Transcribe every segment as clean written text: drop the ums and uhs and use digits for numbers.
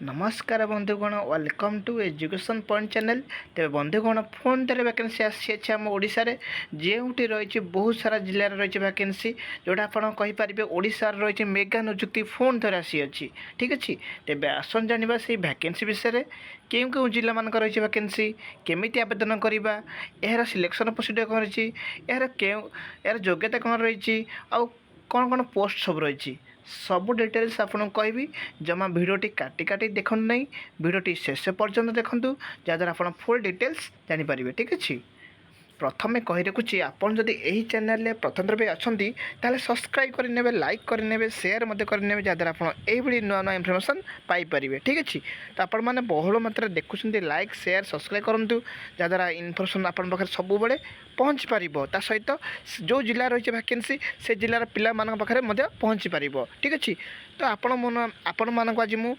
नमस्कार बंधुगण welcome to education point channel. तेरे बंधुगण फोन थे वैकेंसी आसी आम ओडिशा रे जोटी रही बहुत सारा जिले रही वैकेंसी जोटा आपरे ओडिशा रही मेगा निजुक्ति फोन थे आसी अच्छी ठीक अच्छे। तेज आसन जाना से वैकेंसी विषय क्यों क्यों जिला मानक रही वैकेंसी केमी आवेदन करवा यार सिलेक्शन प्रोसीजर कौन रही यार योग्यता कौन रही आउ कौन कौन पोस्ट सब रही सबू डिटेल्स आपको कहबी। जमा भिडटी काटी काटी देखु ना भिडटी शेष पर्यटन देखूँ जहाँद्वारा आप फुल डिटेल्स जानीपर ठीक अच्छे। प्रथमे कही रखुच्छी आपन जदि यही चैनल प्रथम थर अच्छा ताले सब्सक्राइब करेंगे लाइक करेंगे सेयार करेंगे जहाँद्वारा आप यही नुआ नुआ इनफर्मेशन पाइपर ठीक अच्छे। तो आपण मैंने बहुल मात्रा देखुं लाइक सेयार सब्सक्राइब करूँ जहाँद्वारा इनफर्मेशन आपण पाखे सब पहुँची पार ता सहित जो जिला रही वैकेंसी से जिलार पिला पाखे पहुँची पार ठीक अच्छे। तो आपण मानक आज मु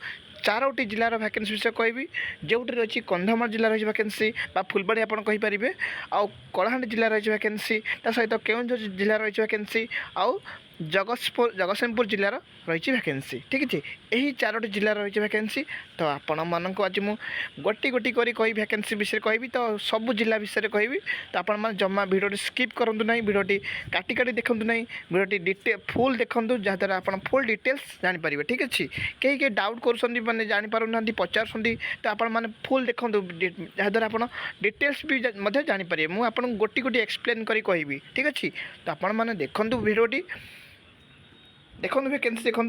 चारोटी जिलार वैकेंसी विषय कहबी जोटी रही कंधमाल जिला रही वैकेंसी फुलबाड़ी आप कहींपारे आउ कलाहांडी जिला रही वैकेंसी ता सहित केउंझर जिला रही वैकेंसी आउ जगतसिंहपुर जिलार रही वैकेंसी ठीक अच्छे। यही चारोटी जिला रही वैकेंसी तो आपण मानक आज मु गोटी गोटी करी वैकेंसी विषय कहबी तो सबू जिला विषय कहबी। तो आपण मैंने जमा भिडियो स्किप करूँ ना भिडियो काटी काटी देखूँ ना भिडियो फुल देखूँ जहाँद्वारा आप फुल डिटेल्स जानीपर ठीक अच्छे। कई डाउट कर जापर ना पचार तो आपण मैंने फुल देखूँ जहाँद्वारा आप डिटेल्स भी जानीपर मुझे गोटी गोटी एक्सप्लेन करी कहबी ठीक अच्छे। तो आपण मैंने देखूँ भिडियो देखो वैकेंसी देखो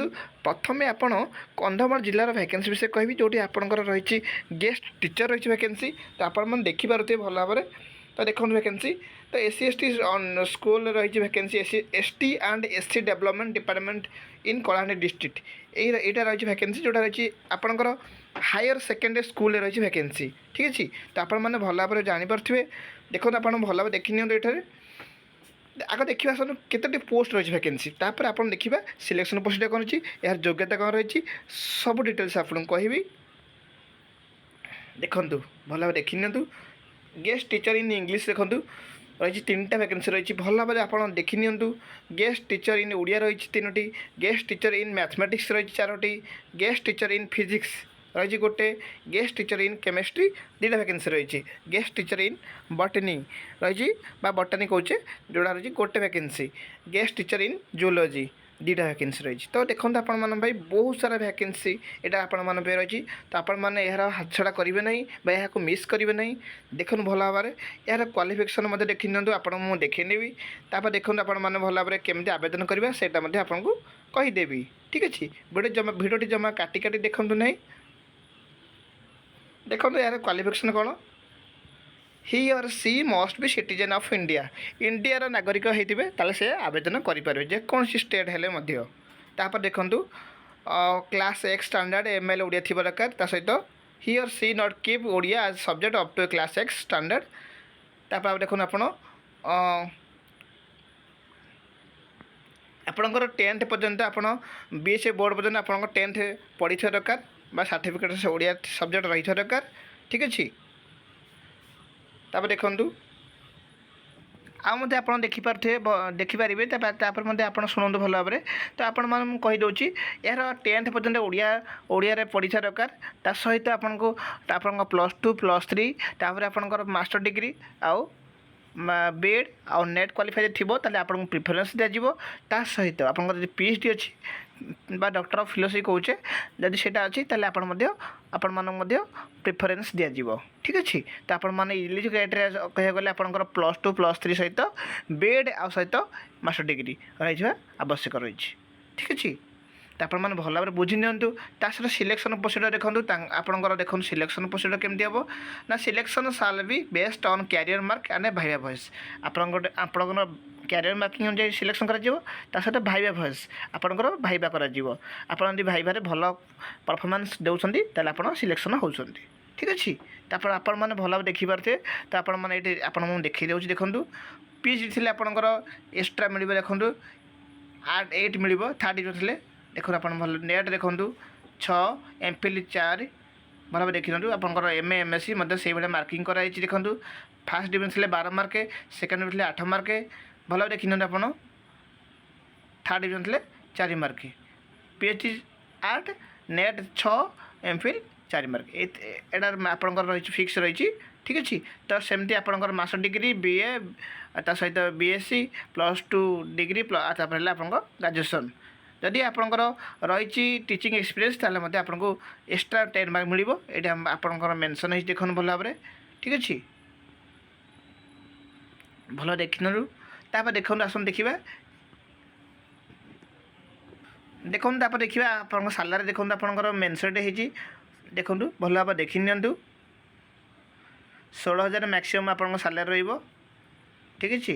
प्रथम आपण कंधमाल जिलार वैकेंसी विषय कहबी जोटी आपंकर रही गेस्ट टीचर रही वैकेंसी। तो आपण देखिपे भल भाव में तो देखो वैकेंसी तो एससी एसटी स्कूल रही vacancy ST and SC development department in Kalahandi district यहाँ रही वैकेंसी जोटा रही आपंकर हायर सेकेंडरी स्कूल रही वैकेंसी ठीक अच्छे। तो आपण मैंने भल भाव में जानीपे देखो आप भल भाव देखी ये आगे देखा आसन केतोटी पोस्ट रही वैकेंसी तापर आप देखा सिलेक्शन प्रोसीजर कौन अच्छी यार योग्यता कौन रही सब डिटेल्स आपको कहबी देखूँ भल भाव देखी नि गेस्ट टीचर इन इंग्लीश देखूँ रही तीन टा वैकेंसी रही भल भाव में आप देखी नि गेस्ट टीचर इन ओडिया रही तीनोटी गेस्ट टीचर इन मैथमेटिक्स रही Charoti guest teacher in physics रही गोटे गेस्ट टीचर इन केमिस्ट्री दुटा वैकेंसी रही गेस्ट टीचर इन बटनी रही बटनी कौचे जोड़ा रही गोटे वैकेंसी गेस्ट टीचर इन जूलॉजी दुटा वैकेंसी रही। तो देखो आप भाई बहुत सारा वैकेंसी यहाँ आपण रही तो आपण मैंने यार हाथ छड़ा करेंगे ना यहाँ मिस करेंगे ना देखो भल भाव में यार क्वालिफिकेशन देखी नि आप देखी तापर देखो आप भल भाव में केमी आवेदन करवा से आपको कहीदेवी ठीक अच्छे। भिडियो जमा काटी काटी देखूँ ना देखो यार क्वालिफिकेशन कौन he or she must be citizen of India India नागरिक होते से आवेदन करेंगे जेकोसी स्टेट हेल्ले तापर देखूँ क्लास एक्स स्टैंडर्ड एमएल ओडिया थी दरकार ता सहित he or she not keep Odia as subject up to class X standard तापर देखो आपणकर 10th पर्यंत आप बीएससी बोर्ड पर्यंत आप 10th पढ़ी दरकार सर्टिफिकेट ओडिया सब्जेक्ट रही दरकार ठीक अच्छे। तापर देखूँ आते आप देखिपारे तापर आप शुणु भल भाव में तो आपण मैं कहीदे यार 10th पर्यंत ओडिया पढ़ा दरकार ता सहित आपको +2 +3 तापर आपंकर मास्टर डिग्री आउ बीएड आउ नेट क्वालिफाइड थी आपको प्रिफरेन्स दिज्व ता सहित आप पीएचडी अच्छी डॉक्टर ऑफ फिलोसफी कौचे जदि से अच्छी आपण मानक प्रिफरेन्स दिज्व ठीक अच्छे। तो आपण मैंने इलिज क्राइटेरिया कह गले आपंकर +2 +3 सहित बीएड आ सहित मास्टर डिग्री रही आवश्यक रही ठीक अच्छे। तो आप भल भाव में बुझी नि सहित सिलेक्शन प्रोसीजर देखूँ आपंकर देखो सिलेक्शन प्रोसीजर केमती हम ना सिलेक्शन साल be based on career mark and viva voce आपंकर कैरियर मार्किंग अनुसार सिलेक्शन सहित भाइवा वॉइस आपंकर भाइवा कर भाइवा भल परफॉर्मेंस देउछंती ताले आप सिलेक्शन होउछंती ठीक अच्छे। तापर आपण मैंने भल भाव देखिपारे तो आपण मैंने आपको देखी दूसरी देखूँ पीएचडी थे आपंकर एक्सट्रा मिल देखूँ 8 मिल 3rd डिविजन थे देखो आप भल नेट देखूँ 6 एमफिल 4 भल भाव देखी दिखाँ आपंकर एमए एमएससी से मार्किंग कराई देखूँ 1st डिविजन थे 12 मार्क 2nd डिविजन 8 मार्क भल भाव देखी आप 3rd डिविजन थे 4 mark PhD art net 6 MPhil 4 mark एटा आपंकर रही फिक्स रही ठीक अच्छे तो सेमती आपंकर मास डिग्री बीए ता सहित बीएससी +2 डिग्री तापर आप ग्रेजुएसन जदि आपंकर रही टीचिंग एक्सपीरियंस ताले आपको एक्स्ट्रा 10 मार्क मिल आपंकर मेंशन है देखो भल भाव ठीक अच्छे भल देखिनु तापर देखो आसन देखा देखो देखा आप सालारी देखो आपंकर मेंशन होती देखो भल भाव देखी नि 16,000 मैक्सिमम आप सालारी रो ठीक अच्छे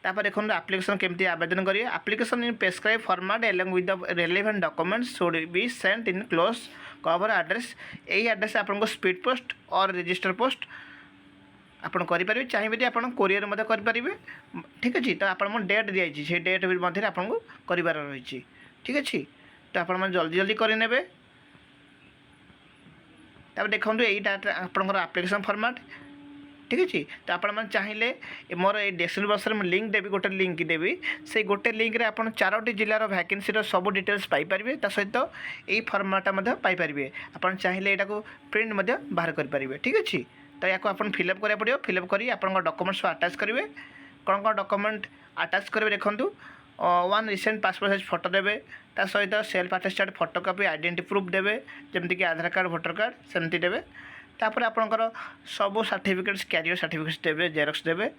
तापर देखो एप्लिकेशन केमती आवेदन करेंगे application in prescribe format along with the relevant documents should be sent in close cover address यही एड्रेस आपको स्पीड पोस्ट और रजिस्टर पोस्ट आपड़ करेंगे चाहिए आप कोरियर करेंगे ठीक अच्छे तो आप डेट दिखाई से डेट मध्य आपको कर रही ठीक अच्छे तो आप जल्दी जल्दी करे तब देखो यहीटा आपंकर एप्लिकेशन फॉर्मेट ठीक अच्छे तो आप चाहिए मोर ये डिस्क्रिप्शन बक्स में लिंक देवी गोटे लिंक देवी से गोटे लिंक रे आप 4टी जिलार वैकेंसी सब डिटेल्स पाइपर ता सहित यही फॉर्मेटा पाइपर आप चाहिए यहाँ प्रिंट बाहर करेंगे ठीक अच्छे तो या फिलअप करा पड़ो फिलअप कर डॉक्यूमेंट्स अटैच करेंगे कौन कौन डॉक्यूमेंट अटैच करेंगे देखूँ 1 रिसेंट पासपोर्ट साइज फोटो देवे ता सहित self attested photocopy identity proof देवे जमती कि आधार कार्ड भोटर कार्ड सेमती देवे तापर आपंकर सब सर्टिफिकेट्स कैरियर सर्टिफिकेट्स देवे जेरक्स देवे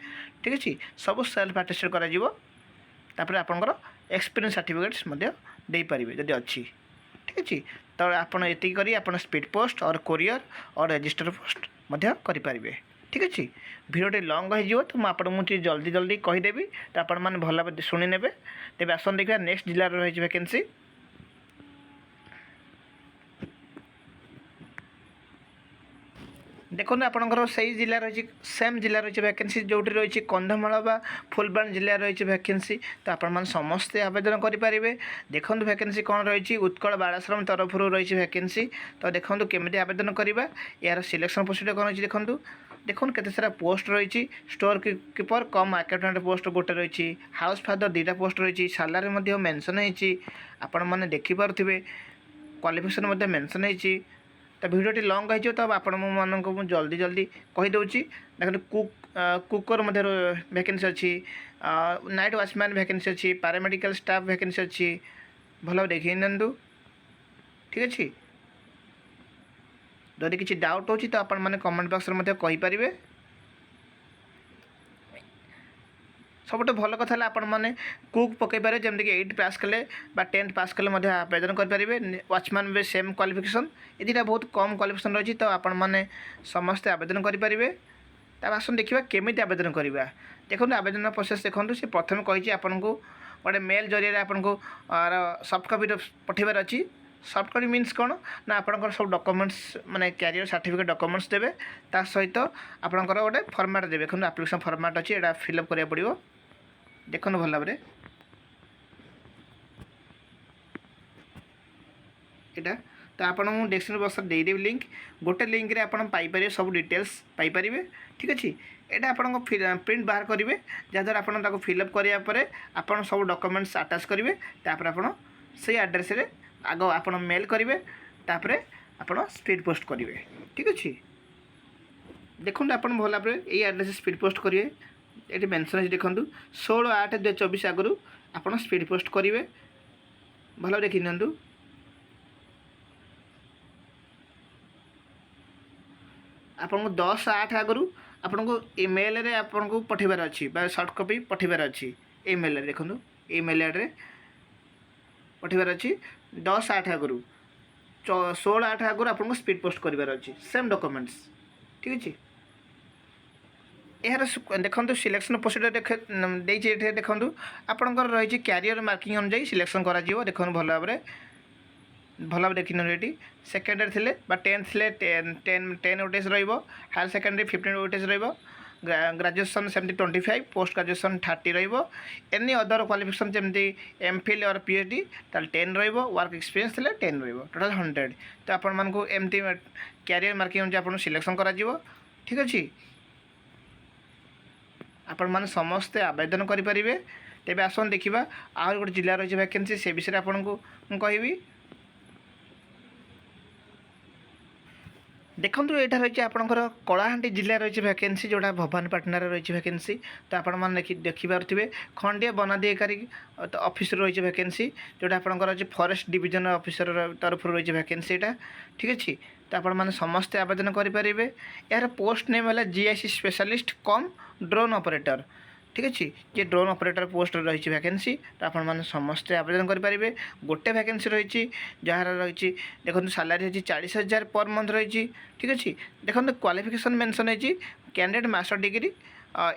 ठीक अच्छे सब सेल्फ अटेस्टेड कर आपंकर एक्सपीरियंस सर्टिफिकेट्स दे पारे जदि अच्छी ठीक अच्छे तो आपड़ ये कर स्पीड पोस्ट और कोरियर और रजिस्टर पोस्ट करेंगे ठीक अच्छे भिडियोटी लंग हो तो मुझे जल्दी जल्दी कहीदेवी तो आपण मैंने भल भाव शुणी ने तेज आसन देखा नेक्स्ट जिले रही वैकेंसी देखो आपंकर से जिला रही सेम जिला रही वैकेंसी जो रही कंधमाल बा फुलबाणी जिले रही वैकेंसी तो आपण समस्ते आवेदन करेंगे देखो वैकेंसी कौन रही उत्कल बालाश्रम तरफ रही वैकेंसी तो देखो केमी आवेदन करवा यार सिलेक्शन प्रोसीजर कौन रही देखो देखो केते सारा पोस्ट रही स्टोर कीपर कम अकाउंटेंट पोस्ट गोटे रही हाउस फादर 2टा पोस्ट रही सालारी मेंशन होपण मैंने देखिपे क्वालिफिकेशन मेंशन होती तो भिडियोटी लंग हो तो आपण मानक जल्दी जल्दी कहीदे देखो कुकर वैकेंसी अच्छी नाइट वॉचमैन वैकेंसी अच्छी पैरामेडिकल स्टाफ वैकेंसी अच्छी भल देखी निंतु ठीक अच्छे जदि किसी डाउट होची तो आपण मैंने कमेंट बॉक्स में कहींपारे सबुठ भल कथा आपण मैंने कुक पकई पारे जमीक 8 पास कले 10 पास कले आवेदन करेंगे वॉचमैन भी सेम क्वालिफिकेशन ये दुटा बहुत कम क्वालिफिकेशन रही तो आपण मैंने समस्ते आवेदन करेंगे तब आसन देखा केमी आवेदन करवा देखो आवेदन प्रोसेस देखो से प्रथम कही आपन को गोटे मेल जरिए आपन को सॉफ्ट कॉपी पठेबार अच्छी सॉफ्ट कॉपी मीन्स कौन ना आपंकर सब डॉक्यूमेंट्स माने कैरियर सर्टिफिकेट डॉक्यूमेंट्स देवे ता सहित आपंकर गोटे फॉर्मेट देवे देखो एप्लिकेशन फॉर्मेट अच्छी यहाँ फिलअप करा पड़ो देखो भल भाव यहाँ तो आपको डिस्क्रिप्शन बॉक्स में देदेवी लिंक गोटे लिंक रे आपन पाइपर सब डिटेल्स पाइपर ठीक अच्छे यहाँ आपको प्रिंट बाहर करेंगे जहाँद्वारा आपको फिलअप करापर आप सब डॉक्यूमेंट्स अटैच करेंगे तापर आप से एड्रेस रे आग आप मेल करेंगे तापर आप स्पीड पोस्ट करेंगे ठीक अच्छे देखो आप भल भाव यही एड्रेस स्पीड पोस्ट करेंगे ये मेंशन है देखो 16/8/2024 आगु आप स्पीड पोस्ट करेंगे भल देखी नि आपको 10/8 आगु आपको ईमेल रे आपको पठेबार अच्छी सॉफ्ट कॉपी पठेबार अच्छी ईमेल देखो ईमेल आड्रे पठेबार अच्छी 10/8 आगु 16/8 आगु आपको स्पीड पोस्ट करेंगे अच्छी सेम डॉक्यूमेंट्स ठीक अच्छे यार देखो सिलेक्शन प्रोसीजर देखो आपंकर रही कैरियर मार्किंग अनुजाई सिलेक्शन करा देखो भल भाव देखी ये सेकेंडरी थे 10th थे 10 weightage higher secondary 15 weightage graduation सेमती 25 post graduation 30 any other qualification जमी एमफिल और पीएचडी 10 वर्क एक्सपीरियंस थे 10 टोटाल 100 तो आपको एमती कैरियर मार्किंग अनुसार आप सिलेक्शन करा ठीक अच्छे आपण मैंने समस्ते आवेदन करेंगे तेज आसन देखा आहुरी गोटे जिला रही वैकेंसी से विषय आपको कहि देखो यहाँ रही आपंकर कलाहां जिले रही वैकेंसी जोटा भवानीपाटना रही वैकेंसी तो आपण देखिपे खंडिया वनाधिकारी ऑफिस रही वैकेंसी जोटा आपंकर अच्छे फॉरेस्ट डिवीजन ऑफिसर तरफ रही वैकेंसी यहाँ ठीक अच्छे तो आपण समस्ते आवेदन करेंगे यार पोस्ट नेम है जीआईसी स्पेशलिस्ट कम ड्रोन ऑपरेटर ठीक अच्छे ये ड्रोन ऑपरेटर पोस्ट रही वैकेंसी तो आपण समस्ते आवेदन करेंगे गोटे वैकेंसी रही जार रही देखो सालारी होती 40,000 पर मंथ रही ठीक अच्छे देखो क्वालिफिकेशन मेंशन है candidate master degree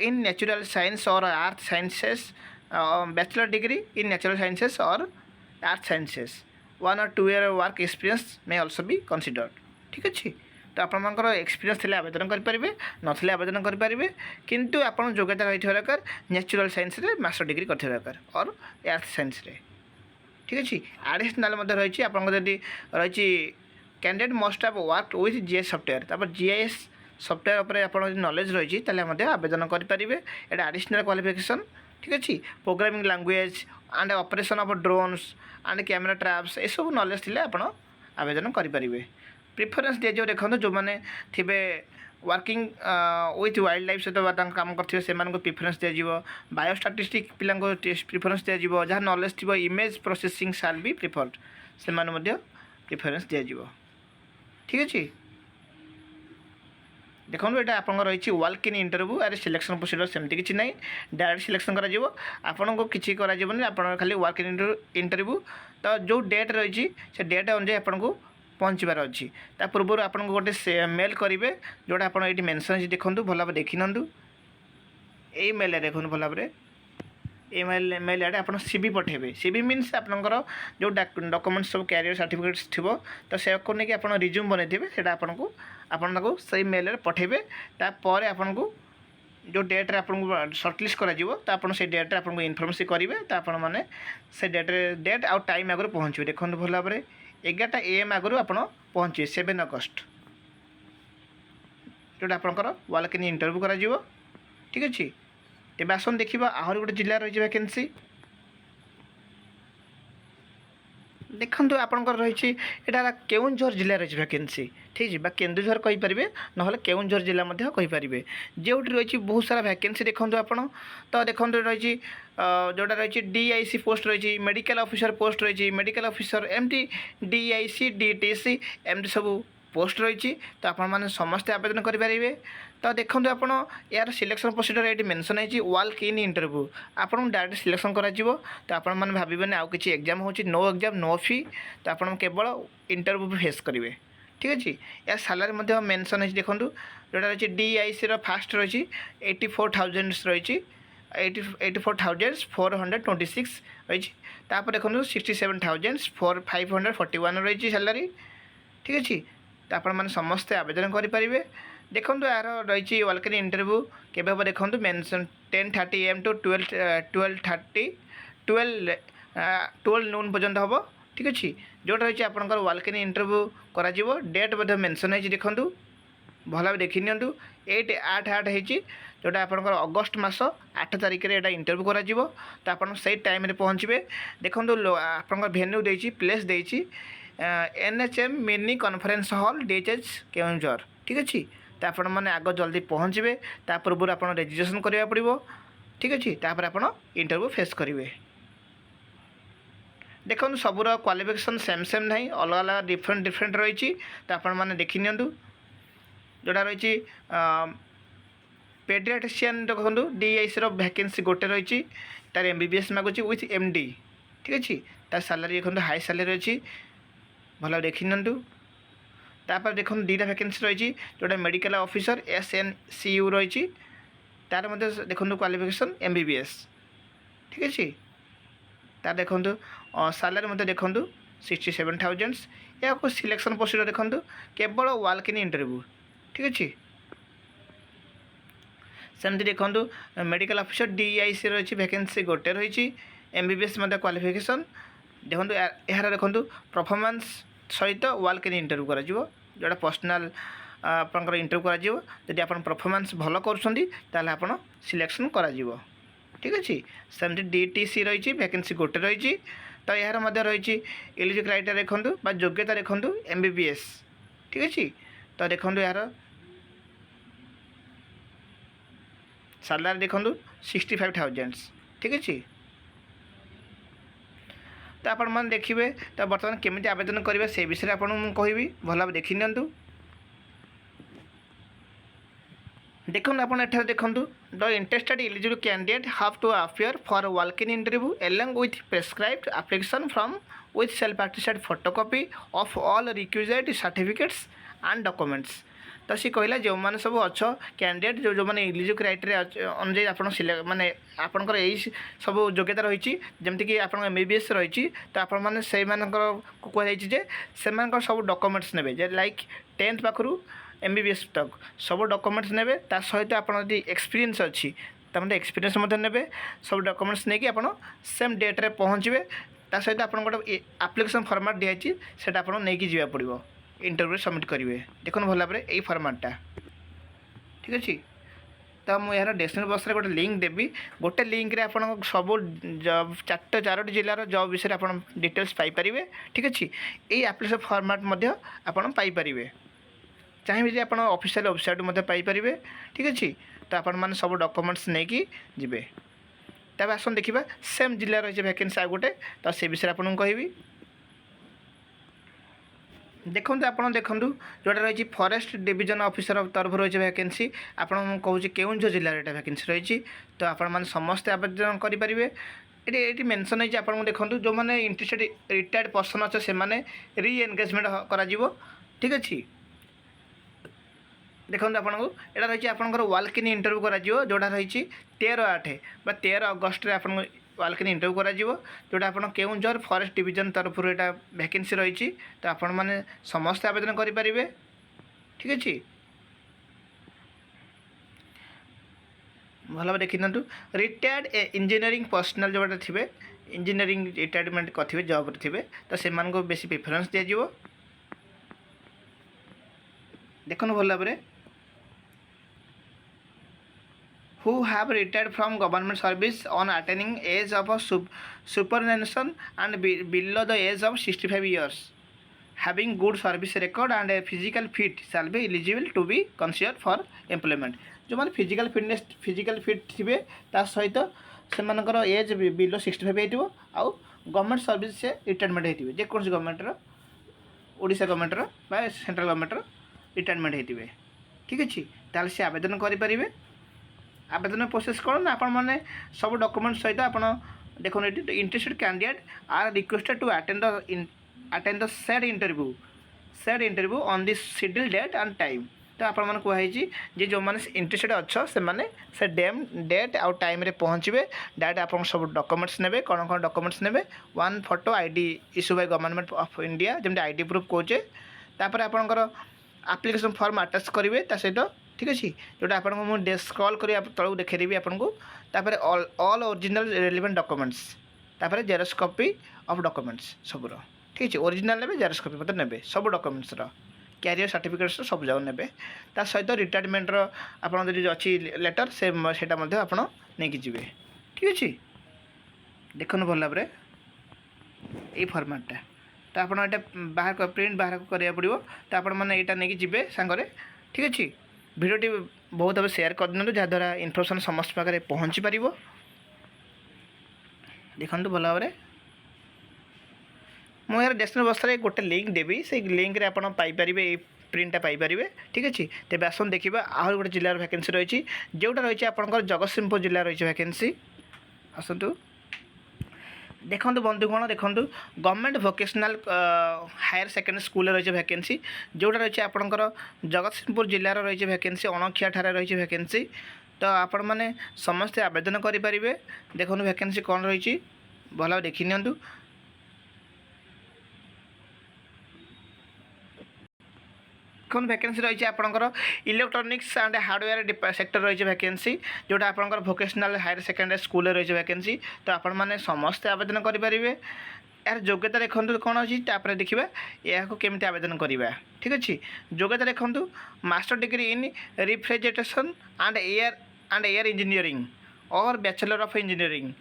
in natural science और आर्थ sciences bachelor degree in natural sciences और आर्थ sciences 1 or 2 year work experience may also be considered ठीक अच्छे तो आपंकर एक्सपीरियंस थे आवेदन करेंगे नथिले आवेदन करेंगे किंतु आप योग्यता रही दरकार नेचुरल साइंस रे मास्टर डिग्री कर दरकार और आर्थ साइंस रे ठीक अच्छे एडिशनल रही आपड़ी रही candidate must have work with GS software तापर जीआईएस सॉफ्टवेयर उपर आप नॉलेज रही आवेदन करेंगे यहाँ एडिशनल क्वालिफिकेशन ठीक अच्छे programming language and operation of drones and camera traps ये सब नॉलेज थे आप आवेदन करेंगे प्रिफरेन्स दिज्व देखो जो मैंने थे वर्किंग विथ वाइल्ड लाइफ सहित काम करते से प्रिफरेन्स दिज्व बायोस्टाटिस्टिक पिला प्रिफरेन्स दिज्व जहाँ नॉलेज थी इमेज प्रोसेसिंग साल भी प्रिफर्ड से प्रिफरेन्स दिज्व ठीक अच्छे देखो यहाँ आप रही वाल्क इन इंटरव्यू यार सिलेक्शन प्रोसीजर सेमती किसी ना डायरेक्ट सिलेक्शन आपन को किसी कर खाली वाल्क इन इंटरव्यू तो जो डेट रही से डेट अनुसार आपन को पहुँचबार अच्छी ता पूर्व आपन को गोटे मेल करेंगे जोटा आप मेनसन देखूँ भल भाव देखी ना यही मेल देखो भल भाव मेल मेल आड़े आप सीवी पठेबे सीवी मीन्स आपंकर जो डॉक्यूमेंट सब कैरियर सर्टिफिकेट्स थी तो से नहीं आप रिज्यूम बनई से आपको सही मेल पठेबे तापर आपन को जो डेट्रे आपको सर्टलिस्ट कर से डेट्रे आपको इनफर्मेशन करेंगे तो आप से डेट आउ टाइम आगे पहुँचे देखो भल भाव 11 AM आगु आप पहुँचे 7 अगस्ट जोटा आपंकर वाल्क इन इंटरव्यू कर ठीक अच्छे तेज आसन देखा आहरी गोटे जिला रही वैकेंसी देखो आपंकर रही यहाँ केउंझर जिला रही वैकेंसी ठीक है केन्दुझर कहींपारे ना केउंझर जिला कहींपारे जो रही बहुत सारा वैकेंसी देखो आप तो देखो रही जोटा रही डीआईसी पोस्ट रही मेडिकल ऑफिसर पोस्ट रही मेडिकल ऑफिसर एमती डीआईसी डीटीसी एमती सब पोस्ट रही तो आप समस्ते आवेदन करेंगे तो देखो आप यार सिलेक्शन प्रोसीजर ये मेंशन है वाल्क इन इंटरव्यू आपको डायरेक्ट सिलेक्शन कर तो आप भावें आउ कि एग्जाम हो नो एग्जाम नो फी तो आप केवल इंटरव्यू फेस करेंगे ठीक अच्छे यार सालारी मेंशन है देखो जोटा रही डीआईसी फास्ट रही 84,000 रही 84,426 रही तापर देखो 67,541 रही सैलरी ठीक अच्छे तो आप समस्ते आवेदन करेंगे देखो यार रही वाल्क इन इंटरव्यू के देखो मेंशन 10:30 AM to 12 नून पर्यंत हम ठीक अच्छे जोटा रही आपंकर वाल्क इन इंटरव्यू कर डेट मेंशन है देखो भल भाव देखी नि 8/8 जोटा आपंकर अगस्ट मास 8 तारिख में यहाँ इंटरव्यू कर तो आप टाइम पहुँचे देखो आपंकर भेन्यू देती प्लेस देती NHM mini conference hall DHH Keonjhar ठीक अच्छे तो आप आग जल्दी पहुँचे ता पूर्व आप रजिस्ट्रेशन करा पड़ो ठीक अच्छे तापर आप इंटरव्यू फेस करेंगे देखो सबूर क्वालिफिकेशन सेम ना अलग अलग डिफरेंट रही तो आप देखी नि जोटा रही पेडियाट्रिशियन देखो डीआईसी वैकेंसी गोटे रही तार MBBS मागुच विथ MD ठीक अच्छे तार सालारी देखो हाई सालारी अच्छी भल देखी नि तापर देखो 2टा वैकेंसी रही जोटा मेडिकल ऑफिसर SNCU रही तार देखो क्वालिफिकेशन MBBS ठीक अच्छे तार देखो सालारी देखो 67,000 या सिलेक्शन प्रोसीजर देखो केवल वाल्क इन इंटरव्यू ठीक अच्छे सेमती देखो मेडिकल ऑफिसर डीआईसी रही वैकेंसी गोटे रही MBBS क्वालिफिकेशन देखो यार देखो परफॉर्मेंस सहित वाल्क इन इंटरव्यू कर जोटा पर्सनाल आपंकर इंटरव्यू कर परफॉर्मेंस भल कर सिलेक्शन कर ठीक अच्छे सेमती DTC रही वैकेंसी गोटे रही तो यार रही एलिजिबल क्राइटेरिया देखो योग्यता देखो MBBS ठीक अच्छे तो देखो यार सालारी देखो 65,000 ठीक अच्छे। तो आपण मैंने देखिए तो बर्तमान केमी आवेदन करेंगे से विषय में आपको कहबी भल भाव देखी नि। देखो आप देखो the interested eligible candidate have to appear for walk in interview along with prescribed application from with self attested photocopy of all requisite certificates and documents. तो सी कहला जो मैंने सब अच्छ कैंडिडेट जो जो मैंने इलिजिबल क्राइटेरिया अनुजाई आप माने आपंकर यही सब योग्यता रही जमीक आप MBBS रही तो आपण मैंने से कहुई से सब डॉक्यूमेंट्स ने लाइक 10th पाखु MBBS तक सब डॉक्यूमेंट्स ने सहित आप एक्सपीरियंस अच्छी तमें एक्सपीरियंस ने सब डॉक्यूमेंट्स नहीं आप सेम डेट्रे पहुँचे सहित आप गोटे एप्लिकेशन फॉर्मेट दिखाई से नहीं जावा पड़ो इंटरव्यू सबमिट करेंगे। देखो भल भाव यही फॉर्मेटटा ठीक अच्छे। तो मुझे यार डेस्टिनेशन बस गोटे लिंक देवी गोटे लिंक रे आपन सब चारोटी जिलार जॉब विषय आप डिटेल्स पाइपर ठीक अच्छे। यही एप्लिकेशन फॉर्मेट आपन पाइपर चाहिए आप ऑफिशियल वेबसाइट पाइपर ठीक अच्छे। तो आपण मैंने सब डॉक्यूमेंट्स नहीं जी तब आस देखा सेम जिला रही वैकेंसी आ गोटे तो से विषय आपको कहबी। देखो आप देखूँ जोटा रही फॉरेस्ट डिवीजन ऑफिसर तरफ रही वैकेंसी आपको कहूँ केउंझर जिले में वैकेंसी रही तो आप समस्ते आवेदन करेंगे। ये मेंशन है आपको देखो जो मैंने इंटरेस्टेड रिटायर्ड पर्सन अच्छे से री एंगेजमेंट करा ठीक अच्छे। देखो आपको यहाँ रही आपंकर वॉक इन इंटरव्यू करा जोड़ा रही 13/8 बा 13 अगस्त में आपको वॉक इन इंटरव्यू करा जोटा आप केउंझर फॉरेस्ट डिवीजन तरफ यहाँ वैकेंसी रही तो आपण मैंने समस्त आवेदन करेंगे ठीक अच्छे। भल भाव देखी ना रिटायर्ड इंजीनियरिंग पर्सनाल जोटा थे इंजीनियरिंग रिटायरमेंट करेंगे जॉब थे तो से बेसी प्रिफरेन्स दिज्व। देखो भल भाव who have retired from government service on attaining age of a superannuation and below the age of 65 years having good service record and a physical fit shall be eligible to be considered for employment। जो मैंने physical fit थे सहित से as below 65 हो आउ government service से retirement होते जेकोसी गवर्नमेंटर ओडिशा गवर्नमेंटर बा सेंट्रल गवर्नमेंटर रिटायरमेंट होते ठीक अच्छे। ताल से आवेदन करेंगे। आवेदन प्रोसेस कौन ना आपने सब डॉक्यूमेंट सहित आप देखो interested candidate are requested to attend the said interview on this schedule date and time. तो आप कहुई जे जो मैंने इंटरेस्टेड अच्छा से डेट आउ टाइम रे पहुँचे डायरेक्ट आप सब डॉक्यूमेंट्स ने कौन कौन डॉक्यूमेंट्स ने 1 photo ID issue by government of India जमी ID प्रूफ कहे तापर आपंकर एप्लिकेशन फॉर्म अटैच करेंगे सहित ठीक अच्छे जोटा आपको मुझे स्क्रॉल कर तलू देखेदेवी आपको तापर ऑल ओरिजिनल रेलिवेंट डॉक्यूमेंट्स तापर जेरक्स कॉपी ऑफ डॉक्यूमेंट्स सबूर ठीक अच्छे ओरिजिनल ने जेरक्स कॉपी मतलब ने सब डॉक्यूमेंट्स कैरियर सर्टिफिकेट्स सब जाक ने सहित रिटायरमेंटर आपड़ जो अच्छी लेटर से आप जी ठीक अच्छे। देखो भल भाव ये फॉर्मेटटा तो आप बाहर प्रिंट बाहर करा पड़ो तो आप यहाँ नहीं जी सांगे ठीक अच्छे। भिडियोटी बहुत भाव सेयार कर दिखाँ जहाँद्वारा इनफर्मेशन समस्त पाखे पहुँची पार। देखो भल भाव मुझे यार डेस्टिनेशन बस गोटे लिंक देवी से लिंक रे आपन पाइपर ये प्रिंटा पाइपर ठीक अच्छे। तेज आसन देखा आहरी गोटे जिलार वैकेंसी रही जोटा रही आपंकर जगतसिंहपुर जिला रही वैकेंसी आसतु देखो बंधुगण देखो government vocational higher secondary school रही वैकेंसी जोटा रही आपंकर जगतसिंहपुर जिलार रही वैकेंसी अणखिया ठारे रही वैकेंसी तो आपण मैंने समस्ते आवेदन करेंगे। देखो वैकेंसी कौन रही भल देखी नि कौन वैकेंसी रही आपंकर इलेक्ट्रोनिक्स एंड हार्डवेयर सेक्टर रही वैकेंसी जोटा आपंकर वोकेशनल हायर सेकेंडरी स्कूल रही वैकेंसी तो आपण मैंने समस्ते आवेदन करेंगे। यार योग्यता देखो कौन अच्छी देखा यह केमी आवेदन करवा ठीक अच्छे। योग्यता देखो master degree in refrigeration and air engineering और बैचलर ऑफ इंजीनियरिंग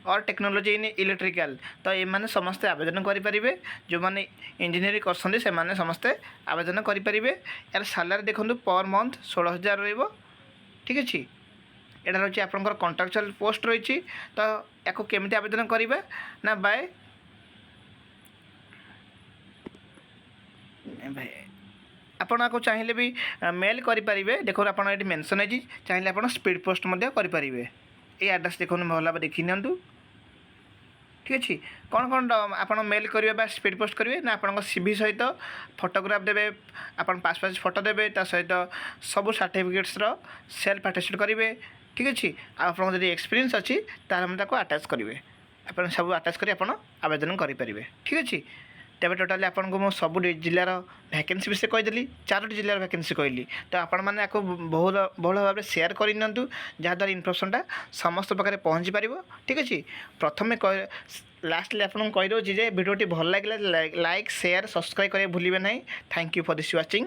और टेक्नोलोजी इन इलेक्ट्रिकल तो ये समस्ते आवेदन करेंगे जो मैंने इंजीनियरिंग कर समस्ते आवेदन करेंगे यार सालारी देखो पर मंथ 16,000 रही ठीक अच्छे यहाँ रही आपंकर कंट्राक्चुअल पोस्ट रही तो या केमी आवेदन करवा ना बाय भाई आपण आपको चाहिए भी मेल करेंगे देखो आप मेंशन है चाहिए आप स्पीड पोस्ट करेंगे ये एड्रेस देखो भल भाव देखी नि ठीक अच्छे कौन कौन आप मेल करेंगे स्पीड पोस्ट करेंगे ना आप सीवी सहित फोटोग्राफ देवे आप पासपोर्ट फोटो देवे सहित सब सर्टिफिकेट्स सेल्फ अटेस्टेड करेंगे ठीक अच्छे आप एक्सपीरियंस अच्छी तार आटाच करेंगे आप सब आटाच कर आवेदन करेंगे ठीक अच्छे तेज टोटाली आपको मुझे सब जिलार वैकेंसी विषय कहीदेली 4टी जिलार वैकेंसी कहली तो आपण मैंने आपको बहुल भाव में सेयार करनी जहाँद्वारा इनफर्मेशनटा समस्त पाखे पहुँची पार ठीक अच्छे प्रथम लास्टली आपको कहीदे भिडियोटी भल लगे लाइक शेयर सब्सक्राइब करें भूलें ना thank you for this watching.